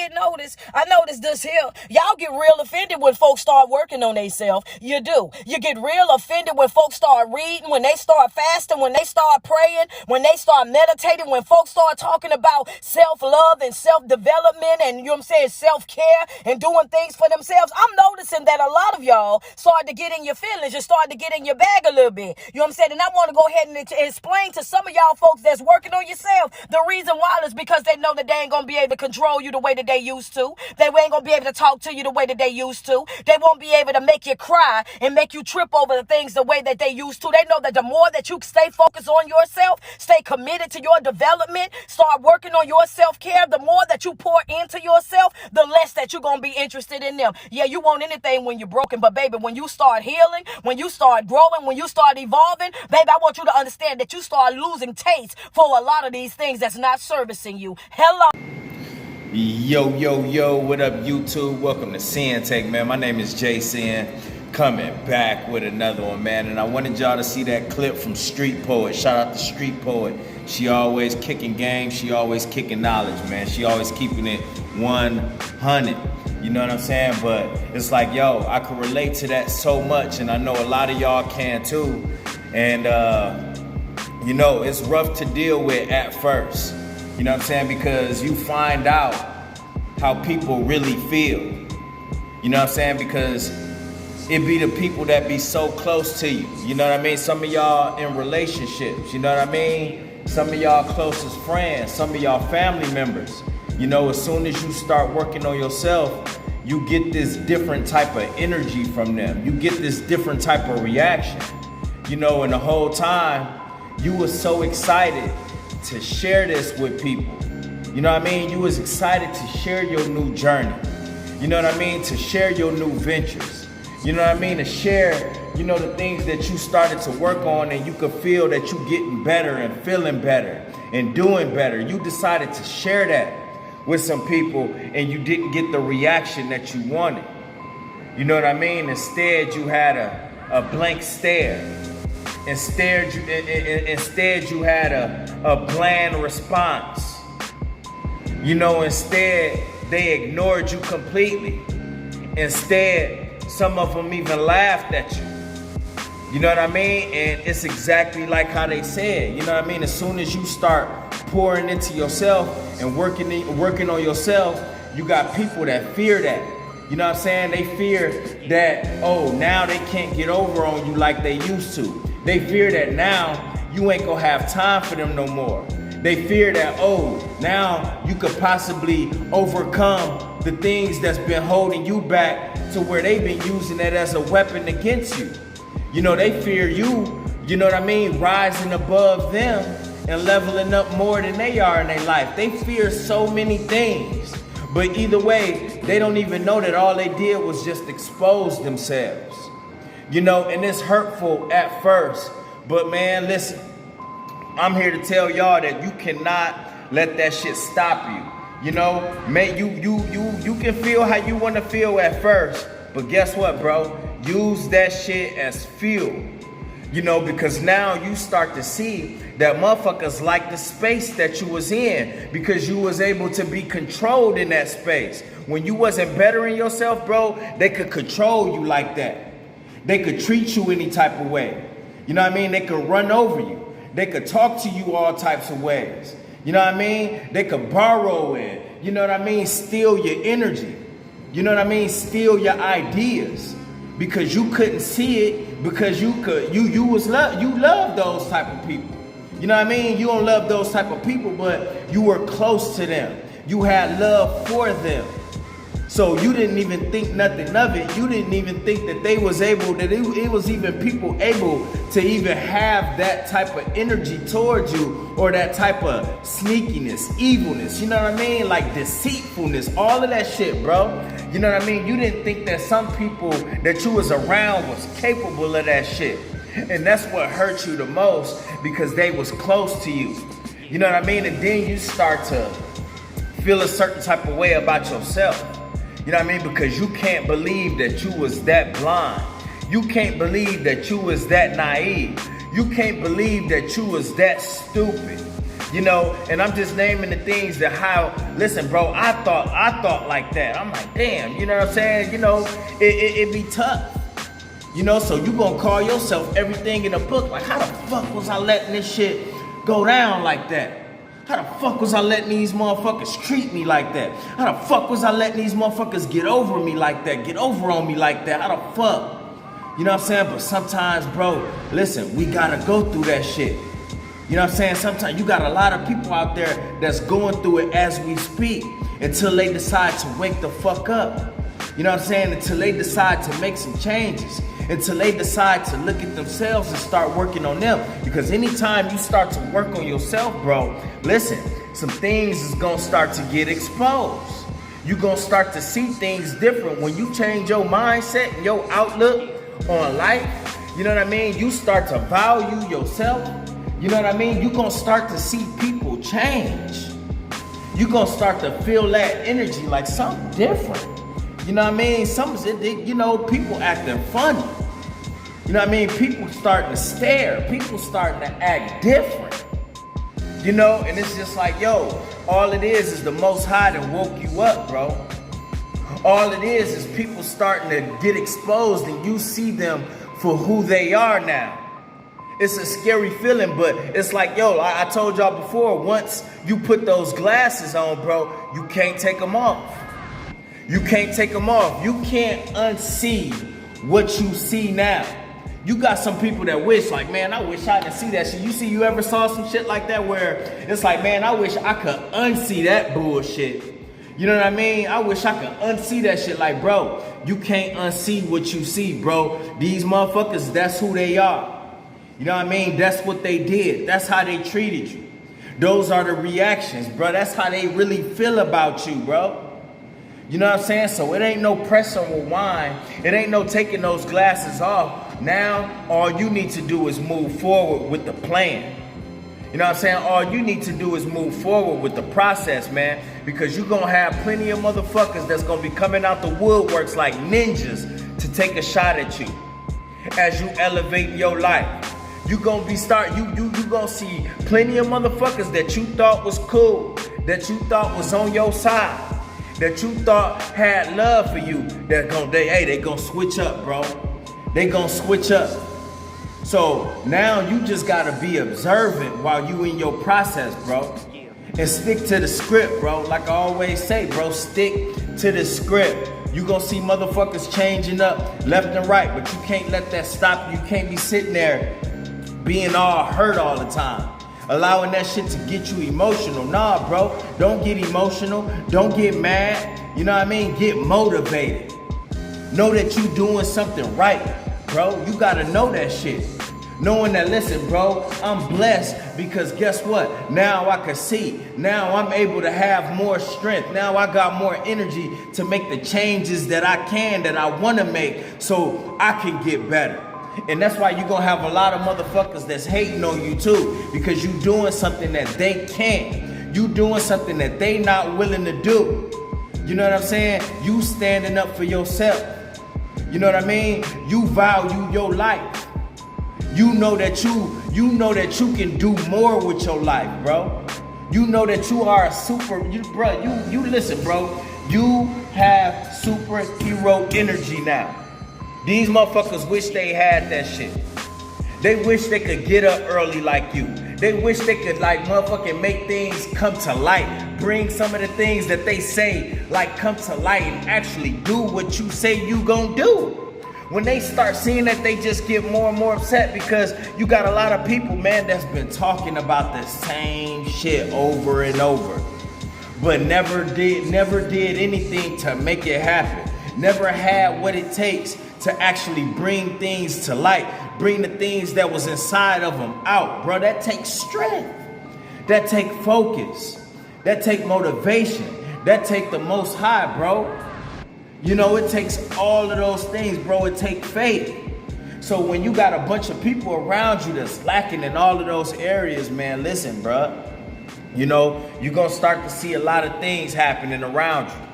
didn't notice, I noticed this here. Y'all get real offended when folks start working on themselves. You do. You get real offended when folks start reading, when they start fasting, when they start praying, when they start meditating, when folks start talking about self-love and self-development and, you know what I'm saying, self-care and doing things for themselves. I'm noticing that a lot of y'all start to get in your feelings. You start to get in your bag a little bit. You know what I'm saying? And I want to go ahead and explain to some of y'all folks that's working on yourself, the reason why is because they know that they ain't going to be able to control you the way that they used to. They ain't going to be able to talk to you the way that they used to. They won't be able to make you cry and make you trip over the things the way that they used to. They know that the more that you stay focused on yourself, stay committed to your development, start working on your self-care, the more that you pour into yourself, the less that you're going to be interested in them. Yeah, you want anything when you're broken, but baby, when you start healing, when you start growing, when you start evolving, baby, I want you to understand that you start losing taste for a lot of these things that's not servicing you. Hello. Yo, what up, YouTube? Welcome to Sinn-Take, man. My name is Jason, coming back with another one, man. And I wanted y'all to see that clip from Street Poet. Shout out to Street Poet. She always kicking game. She always kicking knowledge, man. She always keeping it 100. You know what I'm saying? But it's like, yo, I can relate to that so much, and I know a lot of y'all can too. And, you know, it's rough to deal with at first. You know what I'm saying? Because you find out how people really feel. You know what I'm saying? Because it be the people that be so close to you. You know what I mean? Some of y'all in relationships. You know what I mean? Some of y'all closest friends. Some of y'all family members. You know, as soon as you start working on yourself, you get this different type of energy from them. You get this different type of reaction. You know, and the whole time, you were so excited to share this with people. You know what I mean? You was excited to share your new journey. You know what I mean? To share your new ventures. You know what I mean? To share, you know, the things that you started to work on, and you could feel that you getting better and feeling better and doing better. You decided to share that with some people, and you didn't get the reaction that you wanted. You know what I mean? Instead, you had a blank stare. Instead, you had a bland response. You know, instead, they ignored you completely. Instead, some of them even laughed at you. You know what I mean? And it's exactly like how they said. You know what I mean? As soon as you start pouring into yourself and working on yourself, you got people that fear that. You know what I'm saying? They fear that, oh, now they can't get over on you like they used to. They fear that now you ain't gonna have time for them no more. They fear that, oh, now you could possibly overcome the things that's been holding you back to where they've been using that as a weapon against you. You know, they fear you know what I mean, rising above them and leveling up more than they are in their life. They fear so many things. But either way, they don't even know that all they did was just expose themselves. You know, and it's hurtful at first. But man, listen, I'm here to tell y'all that you cannot let that shit stop you. You know, man, you can feel how you want to feel at first. But guess what, bro? Use that shit as fuel. You know, because now you start to see that motherfuckers like the space that you was in, because you was able to be controlled in that space. When you wasn't bettering yourself, bro, they could control you like that. They could treat you any type of way. You know what I mean? They could run over you. They could talk to you all types of ways. You know what I mean? They could borrow it. You know what I mean? Steal your energy. You know what I mean? Steal your ideas. Because you couldn't see it, because you love those type of people. You know what I mean? You don't love those type of people, but you were close to them. You had love for them. So you didn't even think nothing of it. You didn't even think that they was able, that it was even people able to even have that type of energy towards you, or that type of sneakiness, evilness, you know what I mean? Like deceitfulness, all of that shit, bro. You know what I mean? You didn't think that some people that you was around was capable of that shit. And that's what hurt you the most, because they was close to you. You know what I mean? And then you start to feel a certain type of way about yourself. You know what I mean? Because you can't believe that you was that blind. You can't believe that you was that naive. You can't believe that you was that stupid. You know, and I'm just naming the things that how, listen, bro, I thought like that. I'm like, damn, you know what I'm saying? You know, it be tough. You know, so you gonna call yourself everything in a book. Like, how the fuck was I letting this shit go down like that? How the fuck was I letting these motherfuckers treat me like that? How the fuck was I letting these motherfuckers get over me like that? Get over on me like that? How the fuck? You know what I'm saying? But sometimes, bro, listen, we gotta go through that shit. You know what I'm saying? Sometimes you got a lot of people out there that's going through it as we speak until they decide to wake the fuck up. You know what I'm saying? Until they decide to make some changes. Until they decide to look at themselves and start working on them. Because anytime you start to work on yourself, bro, listen, some things is gonna start to get exposed. You're gonna start to see things different. When you change your mindset and your outlook on life, you know what I mean? You start to value yourself. You know what I mean? You're gonna start to see people change. You're gonna start to feel that energy like something different. You know what I mean? You know, people acting funny. You know what I mean? People starting to stare. People starting to act different. You know, and it's just like, yo, all it is the Most High that woke you up, bro. All it is people starting to get exposed and you see them for who they are now. It's a scary feeling, but it's like, yo, I told y'all before, once you put those glasses on, bro, you can't take them off. You can't take them off. You can't unsee what you see now. You got some people that wish, like, man, I wish I could see that shit. You ever saw some shit like that where it's like, man, I wish I could unsee that bullshit. You know what I mean? I wish I could unsee that shit. Like, bro, you can't unsee what you see, bro. These motherfuckers, that's who they are. You know what I mean? That's what they did. That's how they treated you. Those are the reactions, bro. That's how they really feel about you, bro. You know what I'm saying? So it ain't no press or rewind. It ain't no taking those glasses off. Now, all you need to do is move forward with the plan. You know what I'm saying? All you need to do is move forward with the process, man. Because you're going to have plenty of motherfuckers that's going to be coming out the woodworks like ninjas to take a shot at you as you elevate your life. You going to be you going to see plenty of motherfuckers that you thought was cool, that you thought was on your side, that you thought had love for you, they gonna switch up, bro. They gonna switch up. So now you just gotta be observant while you in your process, bro. And stick to the script, bro. Like I always say, bro, stick to the script. You gonna see motherfuckers changing up left and right, but you can't let that stop you. You can't be sitting there being all hurt all the time. Allowing that shit to get you emotional. Nah, bro, don't get emotional. Don't get mad. You know what I mean? Get motivated. Know that you doing something right, bro. You gotta know that shit. Knowing that, listen, bro, I'm blessed because guess what? Now I can see. Now I'm able to have more strength. Now I got more energy to make the changes that I want to make so I can get better. And that's why you're going to have a lot of motherfuckers that's hating on you too, because you doing something that they can't. You doing something that they not willing to do. You know what I'm saying? You standing up for yourself. You know what I mean? You value your life. You know that you can do more with your life, bro. You know that you are a you listen, bro. You have superhero energy now. These motherfuckers wish they had that shit. They wish they could get up early like you. They wish they could like motherfucking make things come to light. Bring some of the things that they say like come to light and actually do what you say you gonna do. When they start seeing that, they just get more and more upset because you got a lot of people, man, that's been talking about the same shit over and over. But never did anything to make it happen. Never had what it takes to actually bring things to light, bring the things that was inside of them out, bro. That takes strength, that take focus, that take motivation, that take the Most High, bro. You know, it takes all of those things, bro. It takes faith. So when you got a bunch of people around you that's lacking in all of those areas, man, listen, bro. You know, you're going to start to see a lot of things happening around you.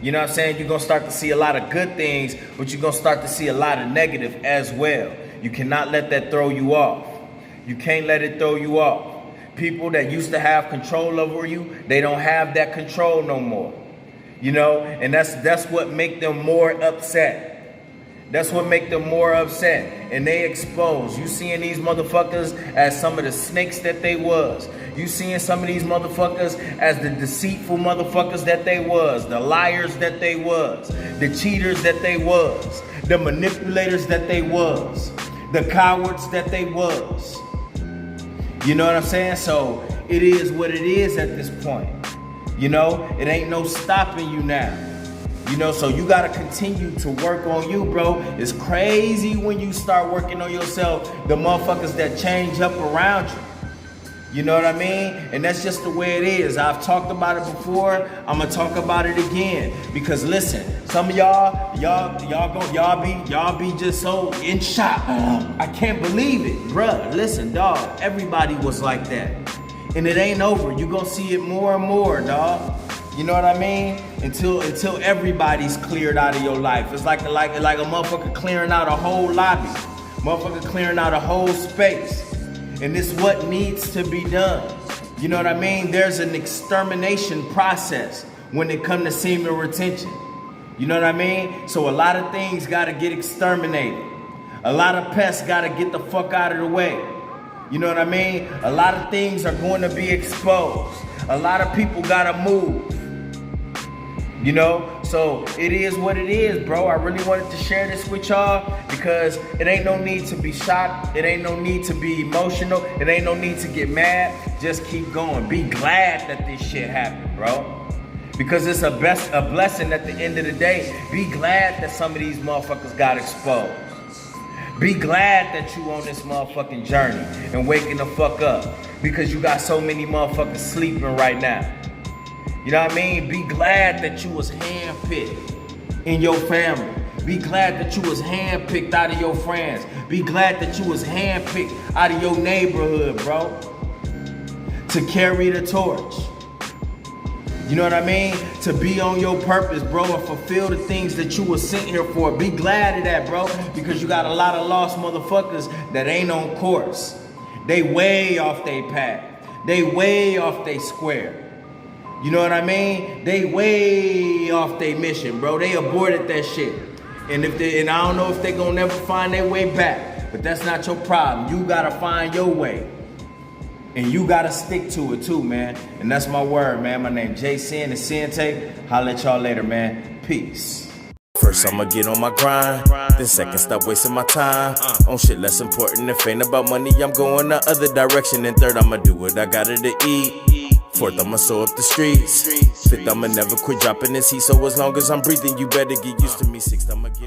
You know what I'm saying? You're going to start to see a lot of good things, but you're going to start to see a lot of negative as well. You cannot let that throw you off. You can't let it throw you off. People that used to have control over you, they don't have that control no more. You know, and that's what make them more upset. That's what make them more upset. And they expose. You seeing these motherfuckers as some of the snakes that they was. You seeing some of these motherfuckers as the deceitful motherfuckers that they was. The liars that they was. The cheaters that they was. The manipulators that they was. The cowards that they was. You know what I'm saying? So it is what it is at this point. You know, it ain't no stopping you now. You know, so you gotta continue to work on you, bro. It's crazy when you start working on yourself, the motherfuckers that change up around you. You know what I mean? And that's just the way it is. I've talked about it before. I'm gonna talk about it again. Because listen, some of y'all be just so in shock. I can't believe it, bruh. Listen, dog. Everybody was like that, and it ain't over. You gonna see it more and more, dog. You know what I mean? Until everybody's cleared out of your life. It's like a motherfucker clearing out a whole lobby. Motherfucker clearing out a whole space. And this is what needs to be done. You know what I mean? There's an extermination process when it comes to semen retention. You know what I mean? So a lot of things gotta get exterminated. A lot of pests gotta get the fuck out of the way. You know what I mean? A lot of things are going to be exposed. A lot of people gotta move. You know, so it is what it is, bro. I really wanted to share this with y'all because it ain't no need to be shocked. It ain't no need to be emotional. It ain't no need to get mad. Just keep going. Be glad that this shit happened, bro. Because it's a blessing at the end of the day. Be glad that some of these motherfuckers got exposed. Be glad that you on this motherfucking journey and waking the fuck up. Because you got so many motherfuckers sleeping right now. You know what I mean? Be glad that you was handpicked in your family. Be glad that you was handpicked out of your friends. Be glad that you was handpicked out of your neighborhood, bro. To carry the torch. You know what I mean? To be on your purpose, bro, and fulfill the things that you were sent here for. Be glad of that, bro, because you got a lot of lost motherfuckers that ain't on course. They way off their path. They way off their square. You know what I mean? They way off their mission, bro. They aborted that shit. And I don't know if they gonna never find their way back. But that's not your problem. You gotta find your way. And you gotta stick to it too, man. And that's my word, man. My name Jay Sinn and Sinn-Take. Holla at y'all later, man. Peace. First I'ma get on my grind, then second stop wasting my time on shit less important. If ain't about money, I'm going the other direction. And third, I'ma do what I gotta to eat. Fourth, I'ma sew up the streets. Fifth, I'ma never quit dropping this heat. So as long as I'm breathing, you better get used to me. Sixth, I'ma get